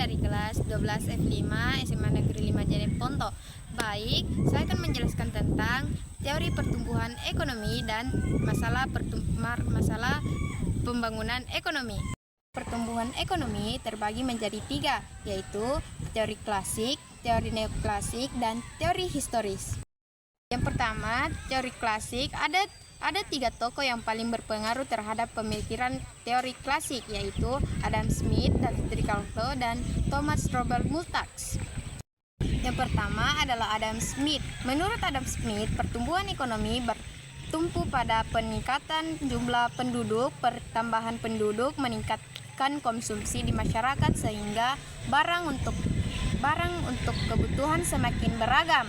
dari kelas 12 F5 SMA Negeri 5 Jeneponto. Baik, saya akan menjelaskan tentang teori pertumbuhan ekonomi dan masalah pembangunan ekonomi. Pertumbuhan ekonomi terbagi menjadi 3, yaitu teori klasik, teori neoklasik, dan teori historis. Yang pertama, teori klasik ada 3 tokoh yang paling berpengaruh terhadap pemikiran teori klasik, yaitu Adam Smith, David Ricardo, dan Thomas Robert Malthus. Yang pertama adalah Adam Smith. Menurut Adam Smith, pertumbuhan ekonomi bertumpu pada peningkatan jumlah penduduk, pertambahan penduduk, meningkatkan konsumsi di masyarakat sehingga barang untuk kebutuhan semakin beragam.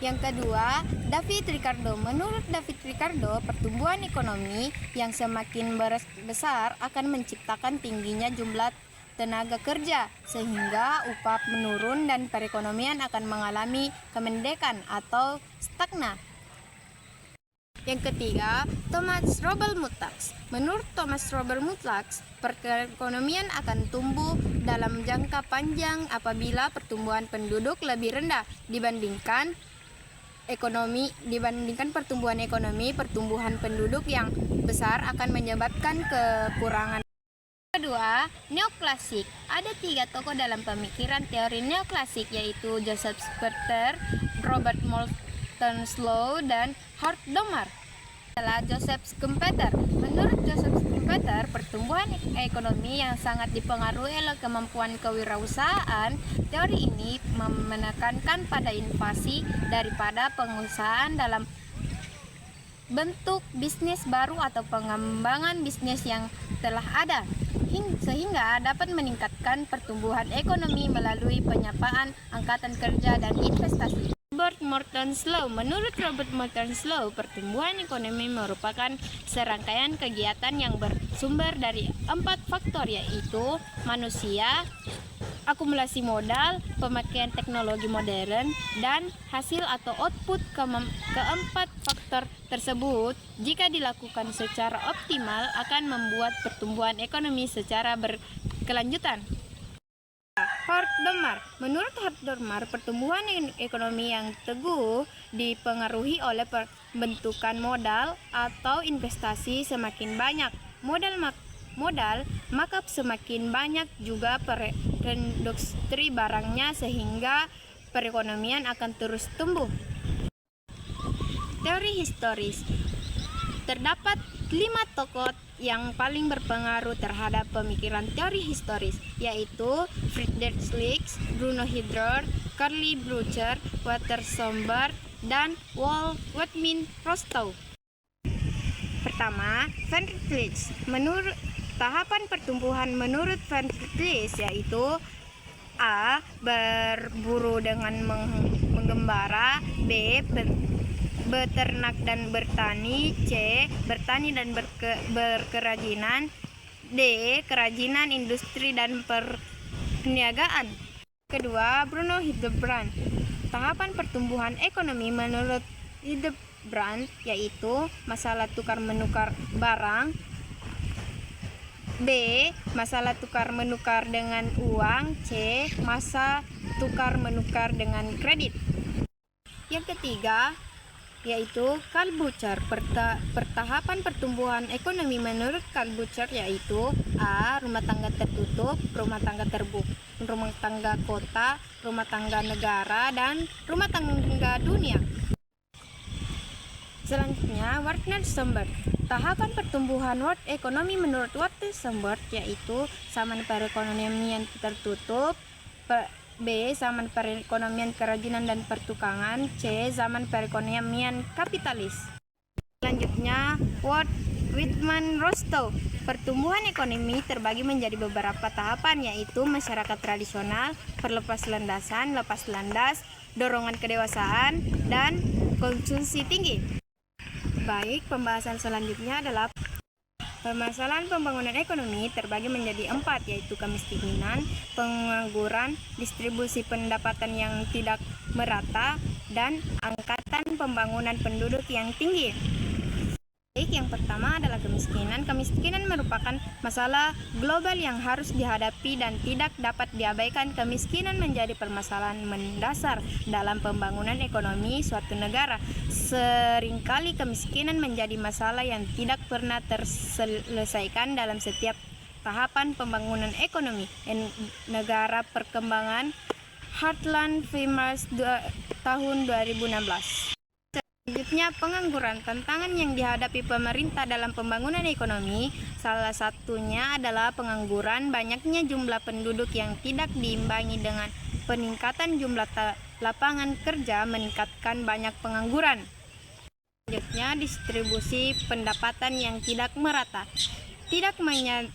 Yang kedua, David Ricardo. Menurut David Ricardo, pertumbuhan ekonomi yang semakin besar akan menciptakan tingginya jumlah tenaga kerja sehingga upah menurun dan perekonomian akan mengalami kemendekan atau stagnan. Yang ketiga, Thomas Robert Malthus. Menurut Thomas Robert Malthus, perekonomian akan tumbuh dalam jangka panjang apabila pertumbuhan penduduk lebih rendah dibandingkan pertumbuhan ekonomi. Pertumbuhan penduduk yang besar akan menyebabkan kekurangan. Kedua, neoklasik. Ada 3 tokoh dalam pemikiran teori neoklasik, yaitu Joseph Schumpeter, Robert Moltenslow, dan Howard Domar. Adalah Joseph Schumpeter. Menurut Joseph Schumpeter, pertumbuhan ekonomi yang sangat dipengaruhi oleh kemampuan kewirausahaan. Teori ini menekankan pada inovasi daripada pengusahaan dalam bentuk bisnis baru atau pengembangan bisnis yang telah ada, sehingga dapat meningkatkan pertumbuhan ekonomi melalui penyapaan angkatan kerja dan investasi. Robert Moltenslow. Menurut Robert Moltenslow, pertumbuhan ekonomi merupakan serangkaian kegiatan yang bersumber dari 4 faktor, yaitu manusia, akumulasi modal, pemakaian teknologi modern, dan hasil atau output. Keempat faktor tersebut, jika dilakukan secara optimal, akan membuat pertumbuhan ekonomi secara berkelanjutan. Howard Domar. Menurut Howard Domar, pertumbuhan ekonomi yang teguh dipengaruhi oleh pembentukan modal atau investasi. Semakin banyak modal, maka semakin banyak juga produksi barangnya, sehingga perekonomian akan terus tumbuh. Teori historis. Terdapat 5 tokoh yang paling berpengaruh terhadap pemikiran teori historis, yaitu Friedrich List, Bruno Hilder, Karl Breuer, Walter Sombart, dan Wilhelm Rostow. Pertama, Friedrich List. Menurut tahapan pertumbuhan menurut Friedrich List, yaitu A. Berburu dengan menggembala, B. Beternak dan bertani, C. Bertani dan berkerajinan, D. Kerajinan, industri, dan perniagaan. Kedua, Bruno Hildebrand. Tahapan pertumbuhan ekonomi menurut Hildebrand yaitu masalah tukar-menukar barang, B. Masalah tukar-menukar dengan uang, C. Masa tukar-menukar dengan kredit. Yang ketiga, yaitu Karl Breuer. Pertahapan pertumbuhan ekonomi menurut Karl Breuer yaitu A. Rumah tangga tertutup, rumah tangga terbuka, rumah tangga kota, rumah tangga negara, dan rumah tangga dunia. Selanjutnya, Walter Sombart. Tahapan pertumbuhan world ekonomi menurut Walter Sombart yaitu zaman perekonomian tertutup, B. Zaman perekonomian kerajinan dan pertukangan, C. Zaman perekonomian kapitalis. Selanjutnya, Wilhelm Rostow. Pertumbuhan ekonomi terbagi menjadi beberapa tahapan, yaitu masyarakat tradisional, perlepas landasan, lepas landas, dorongan kedewasaan, dan konsumsi tinggi. Baik, pembahasan selanjutnya adalah permasalahan pembangunan ekonomi terbagi menjadi 4, yaitu kemiskinan, pengangguran, distribusi pendapatan yang tidak merata, dan angkatan pembangunan penduduk yang tinggi. Baik, yang pertama adalah kemiskinan. Kemiskinan merupakan masalah global yang harus dihadapi dan tidak dapat diabaikan. Kemiskinan menjadi permasalahan mendasar dalam pembangunan ekonomi suatu negara. Seringkali kemiskinan menjadi masalah yang tidak pernah terselesaikan dalam setiap tahapan pembangunan ekonomi. Negara perkembangan Heartland Farmers tahun 2016. Selanjutnya, pengangguran. Tantangan yang dihadapi pemerintah dalam pembangunan ekonomi, salah satunya adalah pengangguran. Banyaknya jumlah penduduk yang tidak diimbangi dengan peningkatan jumlah lapangan kerja meningkatkan banyak pengangguran. Selanjutnya, distribusi pendapatan yang tidak merata. Tidak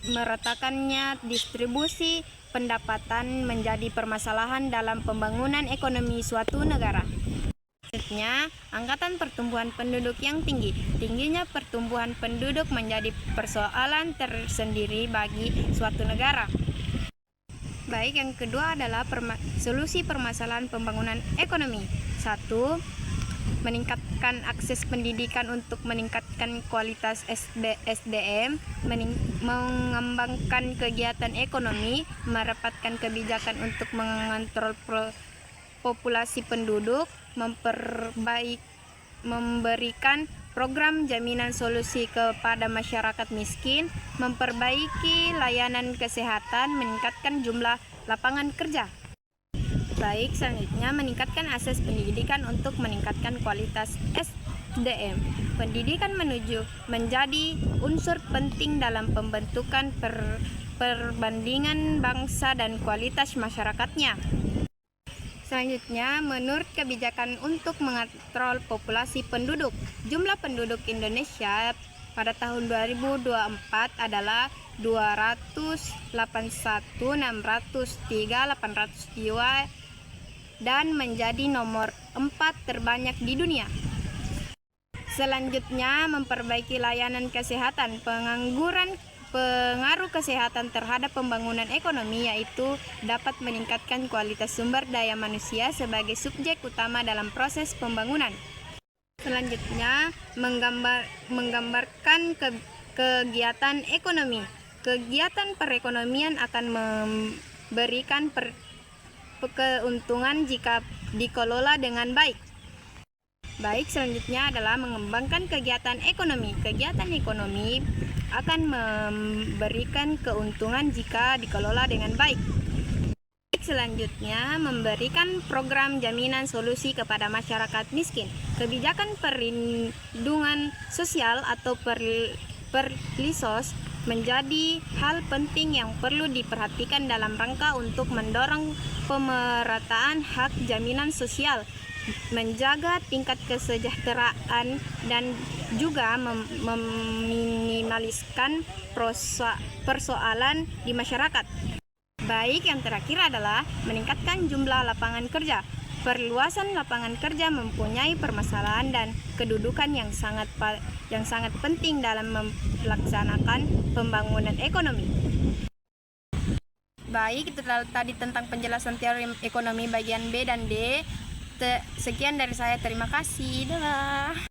meratakannya distribusi pendapatan menjadi permasalahan dalam pembangunan ekonomi suatu negara. Selanjutnya, angkatan pertumbuhan penduduk yang tinggi. Tingginya pertumbuhan penduduk menjadi persoalan tersendiri bagi suatu negara. Baik, yang kedua adalah solusi permasalahan pembangunan ekonomi. 1. Meningkatkan akses pendidikan untuk meningkatkan kualitas SDM, mengembangkan kegiatan ekonomi, merapatkan kebijakan untuk mengontrol populasi penduduk, memberikan program jaminan solusi kepada masyarakat miskin, memperbaiki layanan kesehatan, meningkatkan jumlah lapangan kerja. Baik, selanjutnya meningkatkan akses pendidikan untuk meningkatkan kualitas SDM. Pendidikan menjadi unsur penting dalam pembentukan perbandingan bangsa dan kualitas masyarakatnya. Selanjutnya, menurut kebijakan untuk mengontrol populasi penduduk, jumlah penduduk Indonesia pada tahun 2024 adalah 281.603.800 jiwa dan menjadi nomor 4 terbanyak di dunia. Selanjutnya, memperbaiki layanan kesehatan. Pengaruh kesehatan terhadap pembangunan ekonomi yaitu dapat meningkatkan kualitas sumber daya manusia sebagai subjek utama dalam proses pembangunan. Selanjutnya, menggambarkan kegiatan ekonomi. Kegiatan perekonomian akan memberikan keuntungan jika dikelola dengan baik. Baik, selanjutnya adalah mengembangkan kegiatan ekonomi. Kegiatan ekonomi akan memberikan keuntungan jika dikelola dengan baik. Selanjutnya, memberikan program jaminan solusi kepada masyarakat miskin. Kebijakan perlindungan sosial atau perlisos menjadi hal penting yang perlu diperhatikan dalam rangka untuk mendorong pemerataan hak jaminan sosial, menjaga tingkat kesejahteraan, dan juga meminimaliskan persoalan di masyarakat. Baik, yang terakhir adalah meningkatkan jumlah lapangan kerja. Perluasan lapangan kerja mempunyai permasalahan dan kedudukan yang sangat penting dalam melaksanakan pembangunan ekonomi. Baik, itu tadi tentang penjelasan teori ekonomi bagian B dan D. Sekian dari saya, terima kasih. Dadah.